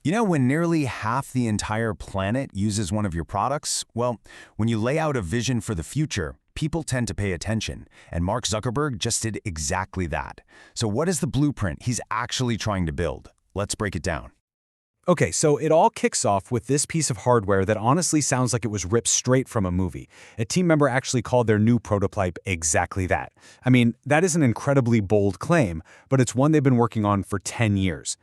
You know, when nearly half the entire planet uses one of your products, well, when you lay out a vision for the future, people tend to pay attention, and Mark Zuckerberg just did exactly that. So what is the blueprint he's actually trying to build? Let's break it down. Okay, so it all kicks off with this piece of hardware that honestly sounds like it was ripped straight from a movie. A team member actually called their new prototype exactly that. I mean, that is an incredibly bold claim, but it's one they've been working on for 10 years.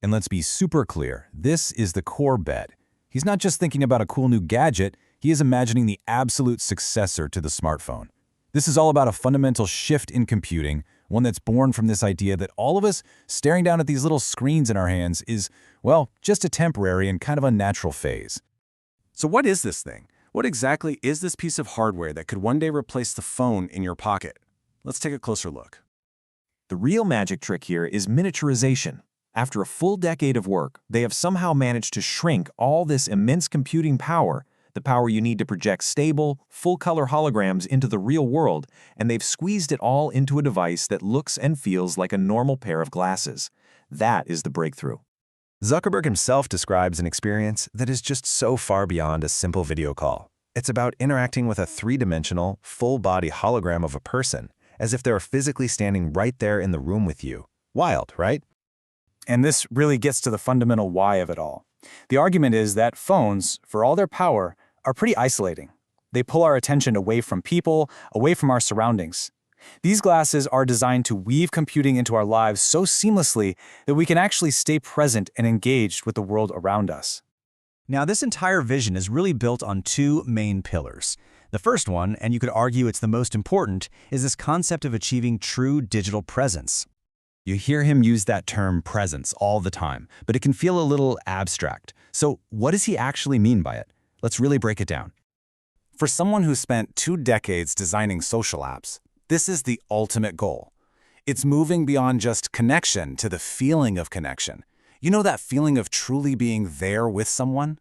And let's be super clear, this is the core bet. He's not just thinking about a cool new gadget, he is imagining the absolute successor to the smartphone. This is all about a fundamental shift in computing, one that's born from this idea that all of us staring down at these little screens in our hands is, well, just a temporary and kind of unnatural phase. So what is this thing? What exactly is this piece of hardware that could one day replace the phone in your pocket? Let's take a closer look. The real magic trick here is miniaturization. After a full decade of work, they have somehow managed to shrink all this immense computing power, the power you need to project stable, full-color holograms into the real world, and they've squeezed it all into a device that looks and feels like a normal pair of glasses. That is the breakthrough. Zuckerberg himself describes an experience that is just so far beyond a simple video call. It's about interacting with a three-dimensional, full-body hologram of a person, as if they're physically standing right there in the room with you. Wild, right? And this really gets to the fundamental why of it all. The argument is that phones, for all their power, are pretty isolating. They pull our attention away from people, away from our surroundings. These glasses are designed to weave computing into our lives so seamlessly that we can actually stay present and engaged with the world around us. Now, this entire vision is really built on two main pillars. The first one, and you could argue it's the most important, is this concept of achieving true digital presence. You hear him use that term presence all the time, but it can feel a little abstract. So what does he actually mean by it? Let's really break it down. For someone who spent 2 decades designing social apps, this is the ultimate goal. It's moving beyond just connection to the feeling of connection. You know that feeling of truly being there with someone?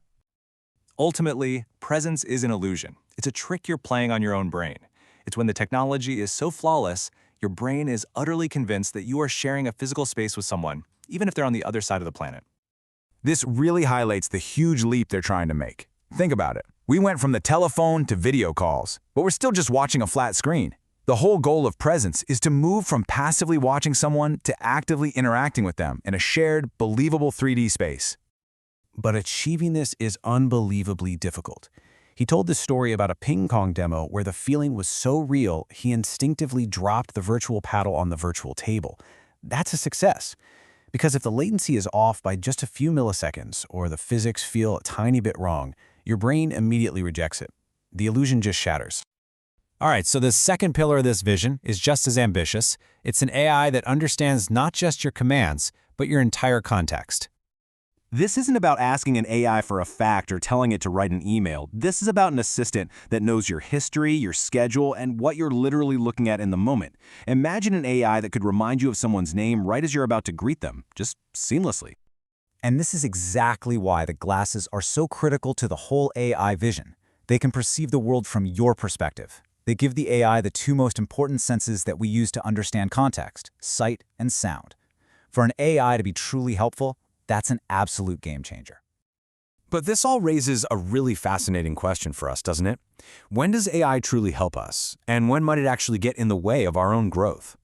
Ultimately, presence is an illusion. It's a trick you're playing on your own brain. It's when the technology is so flawless, your brain is utterly convinced that you are sharing a physical space with someone, even if they're on the other side of the planet. This really highlights the huge leap they're trying to make. Think about it. We went from the telephone to video calls, but we're still just watching a flat screen. The whole goal of presence is to move from passively watching someone to actively interacting with them in a shared, believable 3D space. But achieving this is unbelievably difficult. He told this story about a ping pong demo where the feeling was so real, he instinctively dropped the virtual paddle on the virtual table. That's a success. Because if the latency is off by just a few milliseconds or the physics feel a tiny bit wrong, your brain immediately rejects it. The illusion just shatters. All right, so the second pillar of this vision is just as ambitious. It's an AI that understands not just your commands, but your entire context. This isn't about asking an AI for a fact or telling it to write an email. This is about an assistant that knows your history, your schedule, and what you're literally looking at in the moment. Imagine an AI that could remind you of someone's name right as you're about to greet them, just seamlessly. And this is exactly why the glasses are so critical to the whole AI vision. They can perceive the world from your perspective. They give the AI the two most important senses that we use to understand context, sight and sound. For an AI to be truly helpful, that's an absolute game changer. But this all raises a really fascinating question for us, doesn't it? When does AI truly help us? And when might it actually get in the way of our own growth?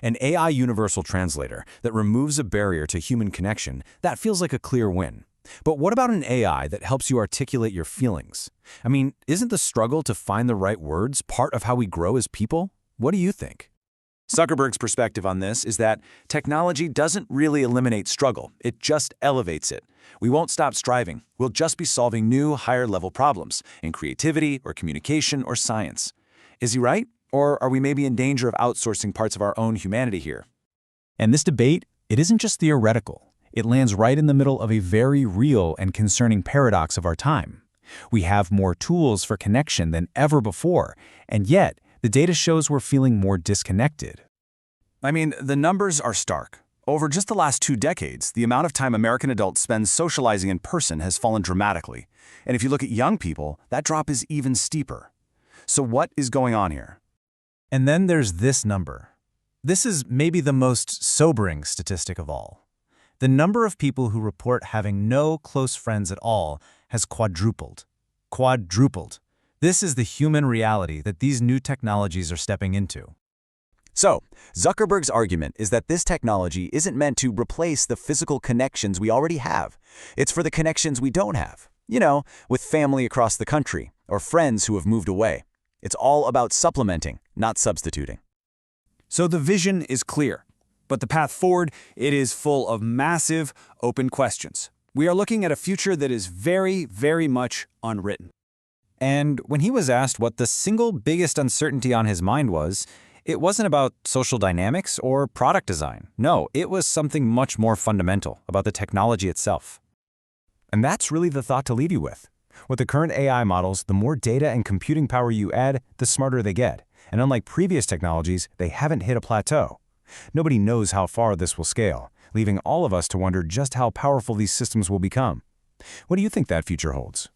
An AI universal translator that removes a barrier to human connection, that feels like a clear win. But what about an AI that helps you articulate your feelings? I mean, isn't the struggle to find the right words part of how we grow as people? What do you think? Zuckerberg's perspective on this is that technology doesn't really eliminate struggle, it just elevates it. We won't stop striving, we'll just be solving new, higher-level problems in creativity or communication or science. Is he right? Or are we maybe in danger of outsourcing parts of our own humanity here? And this debate, it isn't just theoretical. It lands right in the middle of a very real and concerning paradox of our time. We have more tools for connection than ever before, and yet, the data shows we're feeling more disconnected. I mean, the numbers are stark. Over just the last 2 decades, the amount of time American adults spend socializing in person has fallen dramatically. And if you look at young people, that drop is even steeper. So what is going on here? And then there's this number. This is maybe the most sobering statistic of all. The number of people who report having no close friends at all has quadrupled. Quadrupled. This is the human reality that these new technologies are stepping into. So, Zuckerberg's argument is that this technology isn't meant to replace the physical connections we already have. It's for the connections we don't have. You know, with family across the country, or friends who have moved away. It's all about supplementing, not substituting. So the vision is clear, but the path forward, it is full of massive, open questions. We are looking at a future that is very, very much unwritten. And when he was asked what the single biggest uncertainty on his mind was, it wasn't about social dynamics or product design. No, it was something much more fundamental about the technology itself. And that's really the thought to leave you with. With the current AI models, the more data and computing power you add, the smarter they get. And unlike previous technologies, they haven't hit a plateau. Nobody knows how far this will scale, leaving all of us to wonder just how powerful these systems will become. What do you think that future holds?